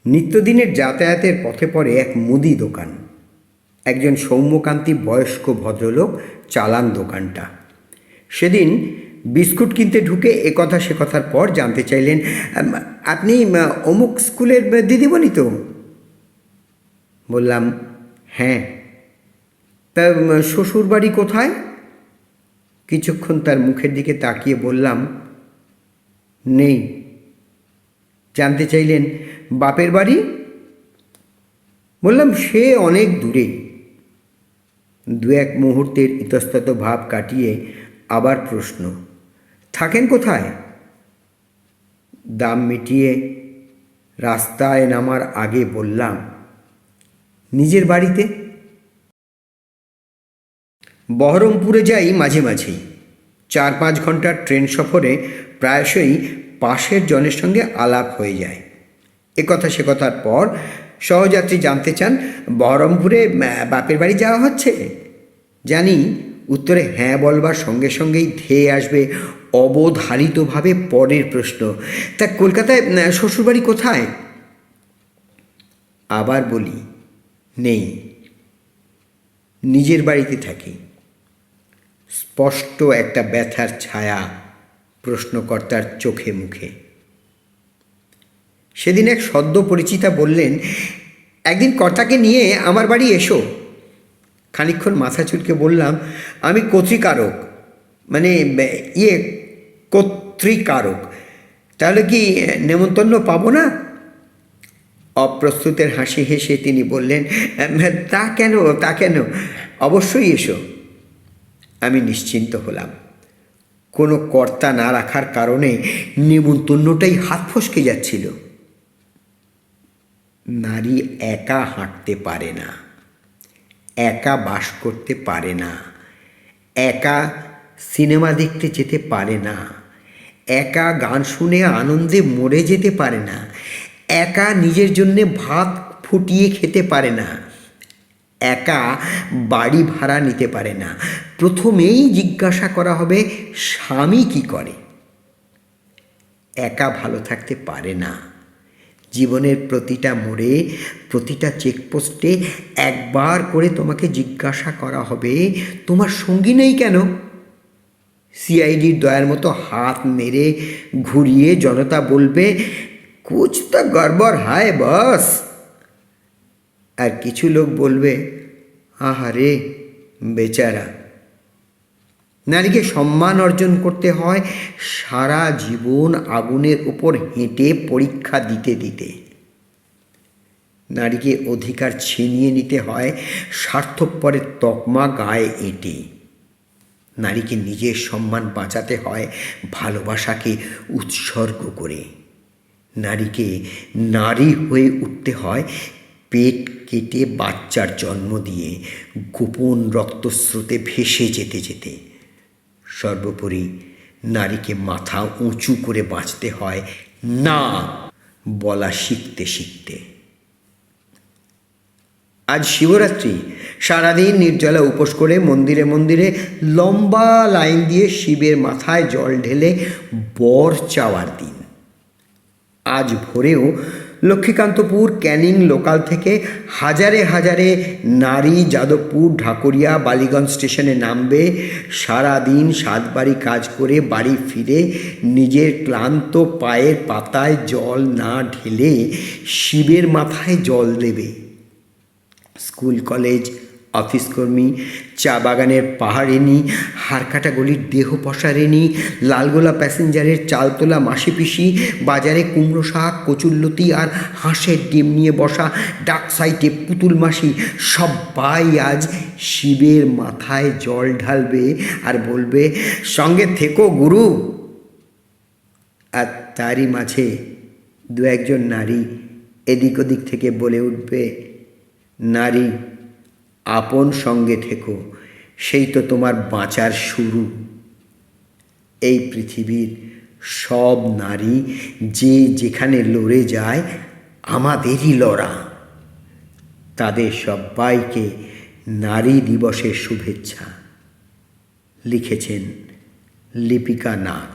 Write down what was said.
নিত্যদিনের যাতায়াতের পথে পড়ে এক মুদি দোকান। একজন সৌম্যকান্তি বয়স্ক ভদ্রলোক চালান দোকানটা। সেদিন বিস্কুট কিনতে ঢুকে একথা সে কথার পর জানতে চাইলেন, আপনি অমুক স্কুলের দিদিমণি তো? বললাম, হ্যাঁ। তা শ্বশুর বাড়ি কোথায়? কিছুক্ষণ তার মুখের দিকে তাকিয়ে বললাম, নেই। জানতে চাইলেন, বাপের বাড়ি? বললাম, সে অনেক দূরে। দু এক মুহূর্তের ইতস্তত ভাব কাটিয়ে আবার প্রশ্ন, থাকেন কোথায়? দাম মিটিয়ে রাস্তায় নামার আগে বললাম, নিজের বাড়িতে। বহরমপুরে যাই মাঝে মাঝেই। 4-5 ঘন্টার ট্রেন সফরে প্রায়শই পাশের জনের সঙ্গে আলাপ হয়ে যায়। একথা সে কথার পর সহযাত্রী জানতে চান, বহরমপুরে বাপের বাড়ি যাওয়া হচ্ছে? জানি উত্তরে হ্যাঁ বলবার সঙ্গে সঙ্গেই ধেয়ে আসবে অবধারিতভাবে পরের প্রশ্ন, তা কলকাতায় শ্বশুরবাড়ি কোথায়? আবার বলি, নেই, নিজের বাড়িতে থাকি। স্পষ্ট একটা ব্যথার ছায়া প্রশ্নকর্তার চোখে মুখে। সেদিন এক সদ্য পরিচিতা বললেন, একদিন কর্তাকে নিয়ে আমার বাড়ি এসো। খানিকক্ষণ মাথা চুলকে বললাম, আমি কর্তৃকারক, মানে কর্তৃকারক। তাহলে কি নেমন্তন্ন পাবো না? অপ্রস্তুতের হাসি হেসে তিনি বললেন, তা কেন, অবশ্যই এসো। আমি নিশ্চিন্ত হলাম। কোনো কর্তা না রাখার কারণে নেমন্তন্নটাই হাত ফসকে যাচ্ছিল। নারী একা হাঁটতে পারে না, একা বাস করতে পারে না, একা সিনেমা দেখতে যেতে পারে না, একা গান শুনে আনন্দে মরে যেতে পারে না, একা নিজের জন্যে ভাত ফুটিয়ে খেতে পারে না, একা বাড়ি ভাড়া নিতে পারে না। প্রথমেই জিজ্ঞাসা করা হবে, স্বামী কি করে? একা ভালো থাকতে পারে না। জীবনের প্রতিটা মোড়ে, প্রতিটা চেকপোস্টে একবার করে তোমাকে জিজ্ঞাসা করা হবে, তোমার সঙ্গী নেই কেন? সিআইডির দয়ার মতো হাত নেড়ে ঘুরিয়ে জনতা বলবে, কুছ তো গড়বড় হায় বস। আর কিছু লোক বলবে, আহারে বেচারা। নারীকে সম্মান অর্জন করতে হয় সারা জীবন আগুনের উপর হেঁটে পরীক্ষা দিতে দিতে। নারীকে অধিকার ছিনিয়ে নিতে হয় স্বার্থপরের তকমা গায়ে এঁটে। নারীকে নিজের সম্মান বাঁচাতে হয় ভালোবাসাকে উৎসর্গ করে। নারীকে নারী হয়ে উঠতে হয় পেট কেটে বাচ্চার জন্ম দিয়ে, গোপন রক্তস্রোতে ভেসে যেতে যেতে। সর্বোপরি নারীকে মাথা উঁচু করে বাঁচতে হয় না বলা শিখতে শিখতে। আজ শিবরাত্রি। সারাদিন নির্জলা উপোস করে মন্দিরে মন্দিরে লম্বা লাইন দিয়ে শিবের মাথায় জল ঢেলে বর চাওয়ার দিন। আজ ভোরেও লক্ষ্মীকান্তপুর ক্যানিং লোকাল থেকে হাজারে হাজারে নারী যাদবপুর, ঢাকুরিয়া, বালিগঞ্জ স্টেশনে নামবে। সারাদিন 7 বাড়ি কাজ করে বাড়ি ফিরে নিজের ক্লান্ত পায়ের পাতায় জল না ঢেলে শিবের মাথায় জল দেবে। স্কুল কলেজ, অফিস কর্মী, চা বাগানের পাহাড়েনি, হারকাটা গলির দেহ পসারেনি, লালগোলা প্যাসেঞ্জারের চালতোলা মাসি পিসি, বাজারে কুমড়ো শাক, কচুরলতি আর হাঁসের ডিম নিয়ে বসা ডাক সাইটে পুতুল মাসি, সবাই আজ শিবের মাথায় জল ঢালবে আর বলবে, সঙ্গে থেকো গুরু। আর তারই মাঝে 2-1 নারী এদিক ওদিক থেকে বলে উঠবে, নারী আপন সঙ্গে থেকো, সেই তো তোমার বাঁচার শুরু। এই পৃথিবীর সব নারী যে যেখানে লড়ে যায় আমাদেরই লড়া। তাদের সবাইকে নারী দিবসের শুভেচ্ছা। লিখেছেন লিপিকা নাথ।